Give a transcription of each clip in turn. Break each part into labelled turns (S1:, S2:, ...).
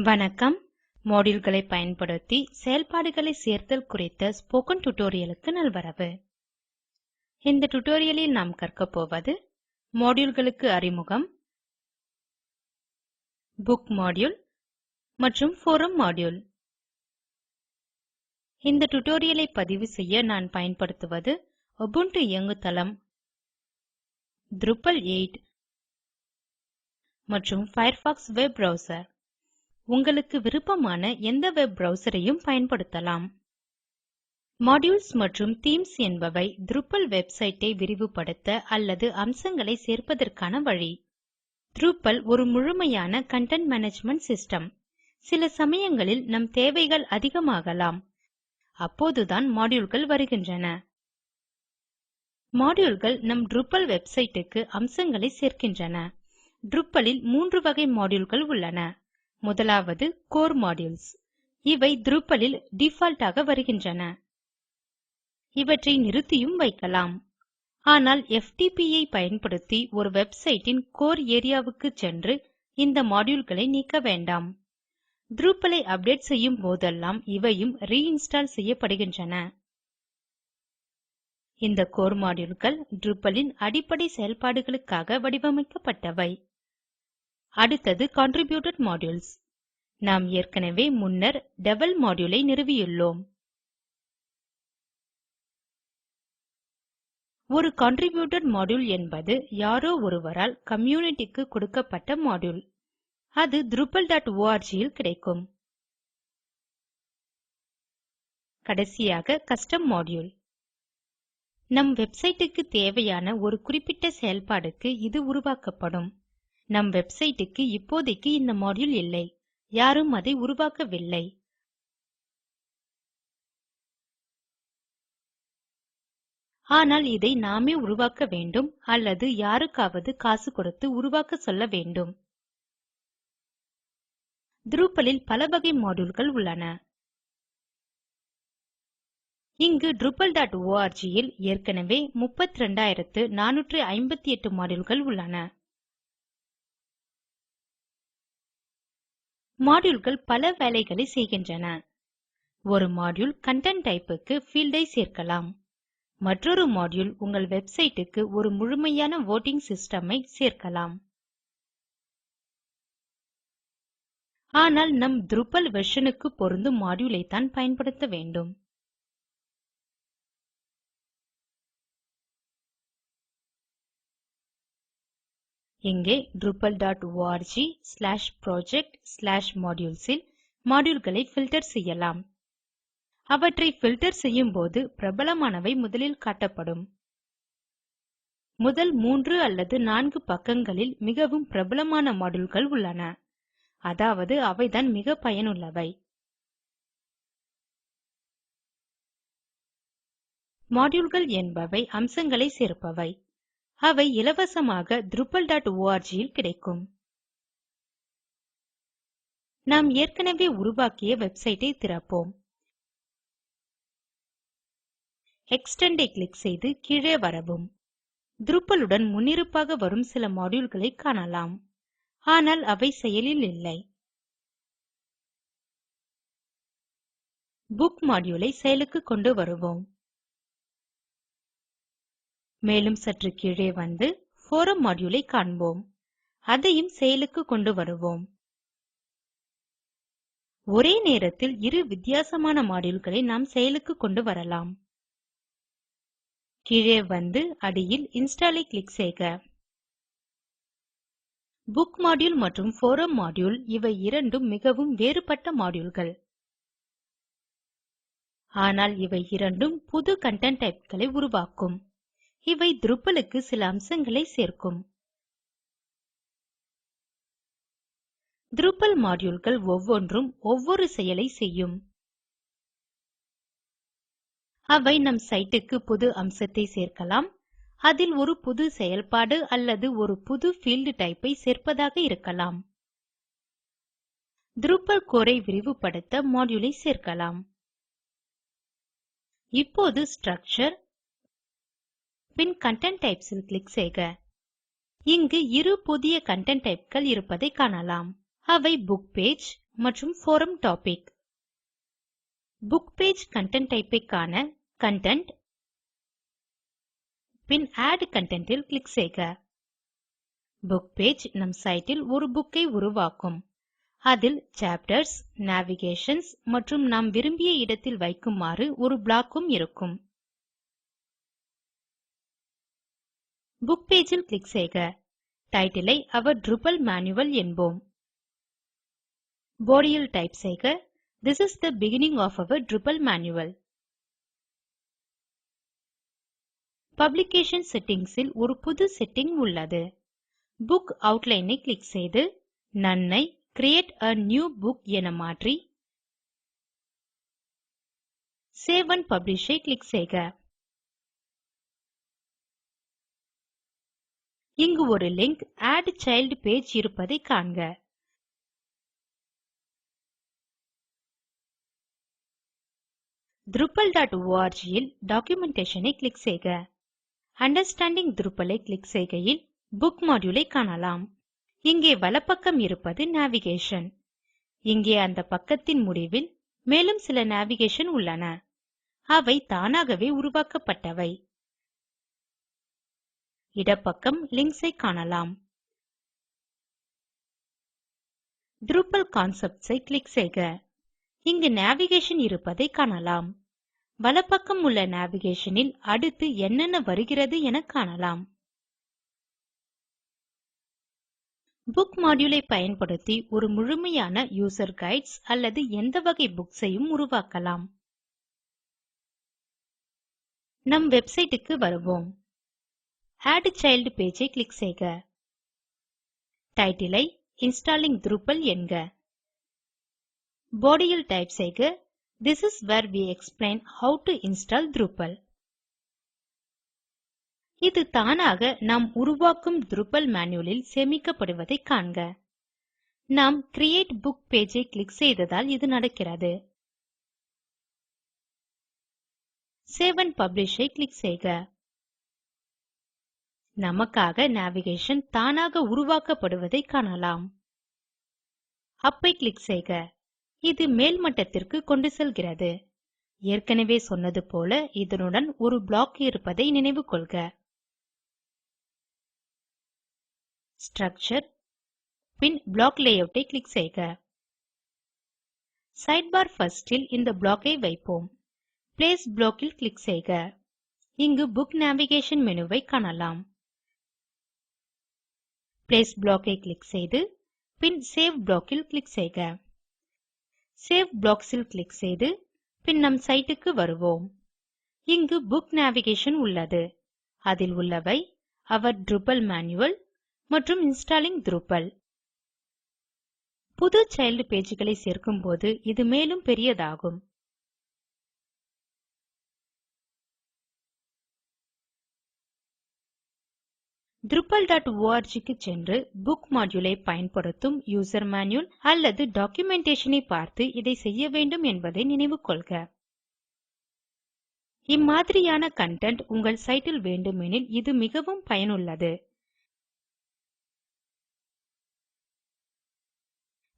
S1: வணக்கம். மாடியூல்களை பயன்படுத்தி செயல்பாடுகளை சேர்த்தல் குறித்த ஸ்போக்கன் டியூட்டோரியலுக்கு நல்வரவு. இந்த டியூட்டோரியலில் நாம் கற்கப் போவது மாடியூல்களுக்கு அறிமுகம், புக் மாடியூல் மற்றும் ஃபோரம் மாடியூல். இந்த டியூட்டோரியலை பதிவு செய்ய நான் பயன்படுத்துவது உபுண்டு இயங்குதளம் Drupal 8 மற்றும் Firefox வெப் பிரவுசர். உங்களுக்கு விருப்பமான எந்த வெப் பிரவுசரையும் பயன்படுத்தலாம். மாடியூல்ஸ் மற்றும் தீம்ஸ் என்பவை Drupal வெப்சைட்டை விரிவுபடுத்த அல்லது அம்சங்களை சேர்ப்பதற்கான வழி. Drupal ஒரு முழுமையான கண்டென்ட் மேனேஜ்மென்ட் சிஸ்டம். சில சமயங்களில் நம் தேவைகள் அதிகமாகலாம். அப்போதுதான் மாடியூல்கள் வருகின்றன. மாடியூல்கள் நம் Drupal வெப்சைட்டுக்கு அம்சங்களை சேர்க்கின்றன. Drupalல் 3 வகை மாடியூல்கள் உள்ளன. முதலாவது கோர் மாடியூல்ஸ். இவை Drupalல் டிஃபால்ட் ஆக வருகின்றன. இவற்றை நிறுத்தியும் வைக்கலாம். ஆனால் FTP ஐ பயன்படுத்தி ஒரு வெப்சைட்டின் கோர் ஏரியாவுக்கு சென்று இந்த மாடியூல்களை நீக்க வேண்டாம். Drupal ஐ அப்டேட் செய்யும் போதெல்லாம் இவையும் ரீஇன்ஸ்டால் செய்யப்படுகின்றன. இந்த கோர் மாடியூல்கள் Drupalன் அடிப்படை செயல்பாடுகளுக்காக வடிவமைக்கப்பட்டவை. அடுத்தது கான்ட்ரிபியூட்டட் மாடியூல்ஸ். நாம் ஏற்கனவே முன்னர் டெவல் மாடியூலை நிறுவியுள்ளோம். ஒரு கான்ட்ரிபியூட்டட் மாடியூல் என்பது யாரோ ஒருவரால் கம்யூனிட்டிக்கு கொடுக்கப்பட்ட மாடியூல். அது drupal.org இல் கிடைக்கும். கடைசியாக கஸ்டம் மாடியூல். நம் வெப்சைட்டுக்கு தேவையான ஒரு குறிப்பிட்ட செயல்பாடுக்கு இது உருவாக்கப்படும். நம் வெப்சைட்டுக்கு இப்போதைக்கு இந்த மாடியூல் இல்லை. யாரும் அதை உருவாக்கவில்லை. ஆனால் இதை நாமே உருவாக்க வேண்டும் அல்லது யாருக்காவது காசு கொடுத்து உருவாக்க சொல்ல வேண்டும். Drupalல் பல வகை மாடியூல்கள் உள்ளன. இங்கு drupal.org இல் ஏற்கனவே 32458 மாடியூல்கள் உள்ளன. மாடியூல்கள் பல வேலைகளை செய்கின்றன. ஒரு மாடியூல் கன்டென்ட் டைப்புக்கு ஃபீல்ட் ஐ சேர்க்கலாம். மற்றொரு மாடியூல் உங்கள் வெப்சைட்டுக்கு ஒரு முழுமையான வோட்டிங் சிஸ்டம் ஐ சேர்க்கலாம். ஆனால் நம் Drupal வெர்ஷனுக்கு பொருந்தும் மாடியூலை தான் பயன்படுத்த வேண்டும். இங்கே drupal.org/project/modules இல் மாடியூல்களை ஃபில்டர் செய்யலாம். அவற்றை ஃபில்டர் செய்யும் போது பிரபலமானவை முதலில் காட்டப்படும். முதல் 3 அல்லது 4 பக்கங்களில் மிகவும் பிரபலமான மாடியூல்கள் உள்ளன. அதாவது அவைதான் மிக பயனுள்ளவை. மாடியூல்கள் என்பவை அம்சங்களை சேர்ப்பவை. அவை இலவசமாக drupal.org இல் கிடைக்கும். நாம் ஏற்கனவே உருவாக்கிய வெப்சைட்டை திறப்போம். எக்ஸ்டெண்ட் ஐ கிளிக் செய்து கீழே வரவும். Drupalஉடன் முன்னிருப்பாக வரும் சில மாடியூல்களை காணலாம். ஆனால் அவை செயலில் இல்லை. புக் மாடியூலை செயலுக்கு கொண்டு வருவோம். மேலும் சற்று கீழே வந்து ஃபோரம் மாடியூலை காண்போம். அதையும் செயலுக்கு கொண்டு வருவோம். ஒரே நேரத்தில் இரு வித்தியாசமான மாடியூல்களை நாம் செயலுக்கு கொண்டு வரலாம். கீழே வந்து அடியில் இன்ஸ்டால் ஐ கிளிக் செய்க. புக் மாடியூல் மற்றும் ஃபோரம் மாடியூல் இவை இரண்டும் மிகவும் வேறுபட்ட மாடியூல்கள். ஆனால் இவை இரண்டும் புது கன்டென்ட் டைப்களை உருவாக்கும். இவை Drupalக்கு சில அம்சங்களை சேர்க்கும். Drupal மாடியூல்கள் ஒவ்வொன்றும் ஒவ்வொரு செயலை செய்யும். அவை நம் சைட்டுக்கு புது அம்சத்தை சேர்க்கலாம். அதில் ஒரு புது செயல்பாடு அல்லது ஒரு புது ஃபீல்ட் டைப் ஐ சேர்ப்பதாக இருக்கலாம். Drupal core ஐ விரிவுபடுத்த மாடியூலை சேர்க்கலாம். இப்போது ஸ்ட்ரக்சர் பின் கன்டென்ட் டைப்ஸ் இல் கிளிக் செய்க. இங்கு இரு புதிய கன்டென்ட் டைப்கள் இருப்பதை காணலாம். அவை புக் பேஜ் மற்றும் forum topic. book page content type ஐ காண content பின் add content இல் கிளிக் செய்க. book page நம் சைட்டில் ஒரு புக்கை உருவாக்கும். அதில் chapters, navigations மற்றும் நாம் விரும்பிய இடத்தில் வைக்குமாறு ஒரு blockம் இருக்கும். book page இல் கிளிக் செய்க. Title I Our Drupal Manual என்போம். Body இல் டைப் செய்க This is the beginning of our Drupal manual. Publication settings இல் ஒரு புது செட்டிங் உள்ளது. Book outline ஐ கிளிக் செய்து None I Create a new book என மாற்றி Save and Publish I click செய்க. இங்கு ஒரு லிங்க் Add Child Page இருப்பதை காண்க. Drupal.org இல் Documentation ஐ கிளிக் செய்க. Understanding Drupal ஐ கிளிக் செய்கையில் Book Module ஐ காணலாம். இங்கே வலப்பக்கம் இருப்பது Navigation. இங்கே அந்த பக்கத்தின் முடிவில் மேலும் சில Navigation உள்ளன. அவை தானாகவே உருவாக்கப்பட்டவை. இடப்பக்கம் Links ஐ காணலாம். Drupal Concepts ஐ கிளிக் செய்க. இங்கு நேவிகேஷன் இருப்பதை காணலாம். வலப்பக்கம் உள்ள நேவிகேஷன் இல் அடுத்து என்னென்ன வருகிறது என காணலாம். புக் மாடியூல் ஐ பயன்படுத்தி ஒரு முழுமையான யூசர் கைட்ஸ் அல்லது எந்த வகை புக்ஸ் ஐயும் உருவாக்கலாம். நம் வெப்சைட் க்கு வருவோம். Add Child Page ஐ கிளிக் செய்க. டைட்டில் ஐ Installing Drupal என்க. Body இல் டைப் செய்க This is where we explain how to install Drupal. இது தானாக நாம் உருவாக்கும் Drupal manualலில் சேமிக்கப்படுவதை காண்க. நாம் Create Book Page ஐ கிளிக் செய்ததால் இது நடக்கிறது. Save and Publish I click செய்க. நமக்காக நேவிகேஷன் தானாக உருவாக்கப்படுவதை காணலாம். Up ஐ கிளிக் செய்க. இது மேல் மட்டத்திற்கு கொண்டு செல்கிறது. ஏற்கனவே சொன்னது போல இதனுடன் ஒரு block இருப்பதை நினைவு கொள்க. Structure பின் Block Layout ஐ கிளிக் செய்க. Sidebar First இல் இந்த block ஐ வைப்போம். Place Block இல் கிளிக் செய்க. இங்கு Book Navigation மெனுவை காணலாம். Place Block ஐ கிளிக் செய்து பின் Save Block இல் கிளிக் செய்க. Save Blocks இல் கிளிக் செய்து பின் நம் சைட்டுக்கு வருவோம். இங்கு Book Navigation உள்ளது. அதில் உள்ளவை Our Drupal Manual மற்றும் Installing Drupal. புது சைல்ட் பேஜ்களை சேர்க்கும்போது இது மேலும் பெரியதாகும். Drupal.org க்கு சென்று புக் மாடியூல் ஐ பயன்படுத்தும் யூசர் மேனுவல் அல்லது டாக்குமென்டேஷன் ஐ பார்த்து இதை செய்ய வேண்டும் என்பதை நினைவு கொள்க. இம்மாதிரியான கண்டென்ட் உங்கள் சைட்டில் வேண்டுமெனில் இது மிகவும் பயனுள்ளது.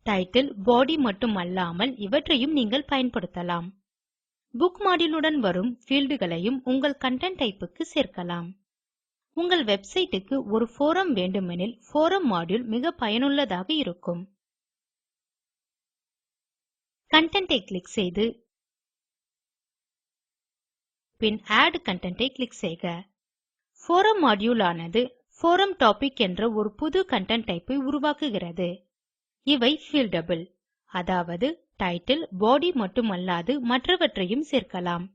S1: டைட்டில், பாடி மட்டும் அல்லாமல் இவற்றையும் நீங்கள் பயன்படுத்தலாம். புக் மாடியூலுடன் வரும் fieldகளையும் உங்கள் கண்டென்ட் டைப் க்கு சேர்க்கலாம். உங்கள் வெப்சைட் க்கு ஒரு ஃபோரம் வேண்டுமெனில் ஃபோரம் மாடியூல் மிக பயனுள்ளதாக இருக்கும். கண்டென்ட் ஐ கிளிக் செய்து பின் ஆட் கண்டென்ட் ஐ கிளிக் செய்க. ஃபோரம் மாடியூல் ஆனது ஃபோரம் டாபிக் என்ற ஒரு புது கண்டென்ட் டைப் ஐ உருவாக்குகிறது. இவை fieldable, அதாவது டைட்டில், பாடி மட்டுமல்லாது மற்றவற்றையும் சேர்க்கலாம்.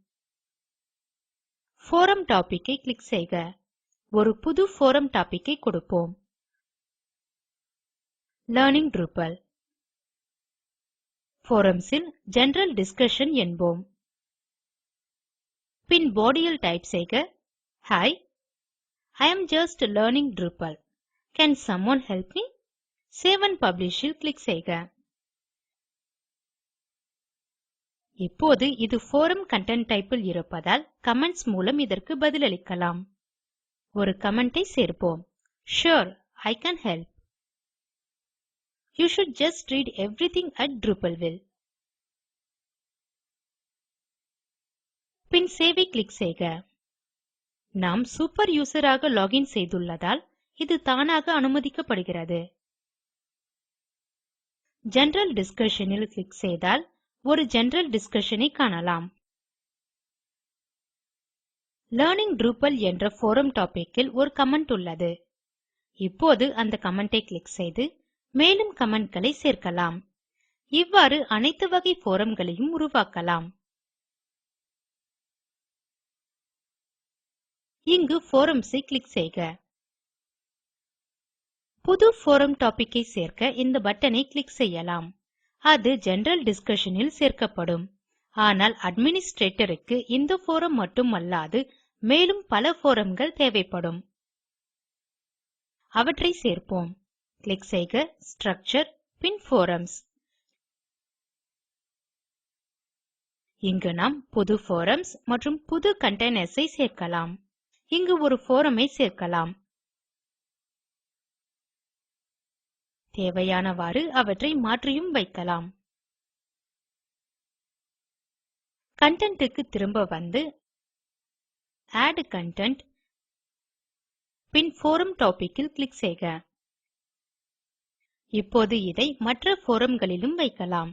S1: ஃபோரம் டாபிக் ஐ கிளிக் செய்க. ஒரு புது ஃபோரம் டாபிக் ஐ கொடுப்போம். Learning Drupal. Forums இல் General Discussion என்போம். பின் பாடி இல் டைப் செய்க Hi, I am just learning Drupal. Can someone help me? Save and Publish இல் கிளிக் செய்க. இப்போது இது ஃபோரம் கண்டென்ட் டைப் இல் இருப்பதால் கமெண்ட்ஸ் மூலம் இதற்கு பதிலளிக்கலாம். ஒரு கமெண்ட் ஐ சேர்ப்போம். Sure, I can help. You should just read everything at Drupalville. பின் சேவை கிளிக் செய்க. நாம் சூப்பர் யூசராக லாகின் செய்துள்ளதால் இது தானாக அனுமதிக்கப்படுகிறது. ஜெனரல் டிஸ்கஷன் இல் கிளிக் செய்தால் ஒரு ஜெனரல் டிஸ்கஷன் ஐ காணலாம். லர்னிங் Drupal என்ற ஃபோரம் டாபிக் இல் ஒரு கமெண்ட் உள்ளது. இப்போது அந்த கமெண்ட் ஐ கிளிக் செய்து மேலும் கமெண்ட்களை சேர்க்கலாம். இவ்வாறு அனைத்து வகை ஃபோரம்களையும் உருவாக்கலாம். இங்கு Forums ஐ கிளிக் செய்க. புது ஃபோரம் டாபிக் ஐ சேர்க்க இந்த பட்டனை கிளிக் செய்யலாம். அது ஜெனரல் டிஸ்கஷன் இல் சேர்க்கப்படும். ஆனால் அட்மினிஸ்ட்ரேட்டருக்கு இந்த ஃபோரம் மட்டுமல்லாது மேலும் பல ஃபோரம்கள் தேவைப்படும். அவற்றை சேர்ப்போம். கிளிக் செய்க ஸ்ட்ரக்சர் பின் Forums. இங்கு நாம் புது Forums மற்றும் புது கண்டெய்னர்ஸ் ஐ சேர்க்கலாம். இங்கு ஒரு ஃபோரம் ஐ சேர்க்கலாம். தேவையானவாறு அவற்றை மாற்றியும் வைக்கலாம். கண்டென்ட் க்கு திரும்ப வந்து ஆட் கன்டென்ட் பின் ஃபோரம் டாபிக் இல் கிளிக் செய்க. இப்போது இதை மற்ற ஃபோரம்களிலும் வைக்கலாம்.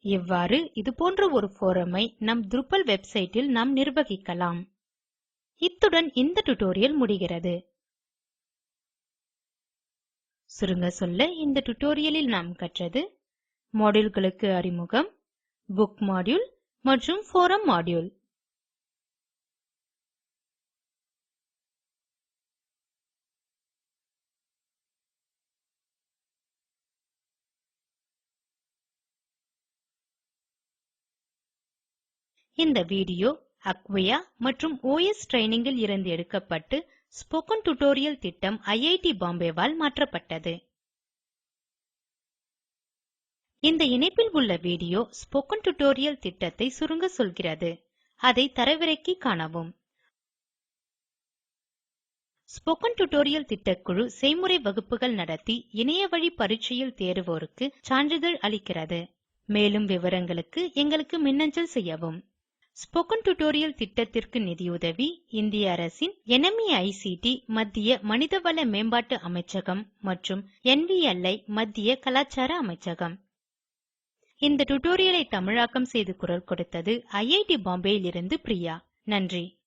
S1: இவ்வாறு இதுபோன்ற ஒரு ஃபோரம் ஐ நம் Drupal வெப்சைட் இல் நாம் நிர்வகிக்கலாம். இத்துடன் இந்த டியூட்டோரியல் முடிகிறது. சுருங்க சொல்ல இந்த டியூட்டோரியலில் நாம் கற்றது மாடியூல்களுக்கு அறிமுகம், புக் மாடியூல் மற்றும் ஃபோரம் மாடியூல். இந்த வீடியோ அக்வயா மற்றும் OS ட்ரெய்னிங் இல் இருந்து எடுக்கப்பட்டு ஸ்போக்கன் டியூட்டோரியல் திட்டம் ஐஐடி பாம்பேவால் மாற்றப்பட்டது. இந்த இணைப்பில் உள்ள வீடியோ ஸ்போக்கன் டியூட்டோரியல் திட்டத்தை சுருங்க சொல்கிறது. அதை தரவிறக்கி காணவும். ஸ்போக்கன் டியூட்டோரியல் திட்டக்குழு செய்முறை வகுப்புகள் நடத்தி இணைய வழி பரீட்சையில் தேர்வோருக்கு சான்றிதழ் அளிக்கிறது. மேலும் விவரங்களுக்கு எங்களுக்கு மின்னஞ்சல் செய்யவும். ஸ்போக்கன் டியூட்டோரியல் திட்டத்திற்கு நிதியுதவி இந்திய அரசின் NMEICT மத்திய மனிதவள மேம்பாட்டு அமைச்சகம் மற்றும் NVLI மத்திய கலாச்சார அமைச்சகம். இந்த டியூட்டோரியலை தமிழாக்கம் செய்து குரல் கொடுத்தது ஐஐடி பாம்பேயிலிருந்து பிரியா. நன்றி.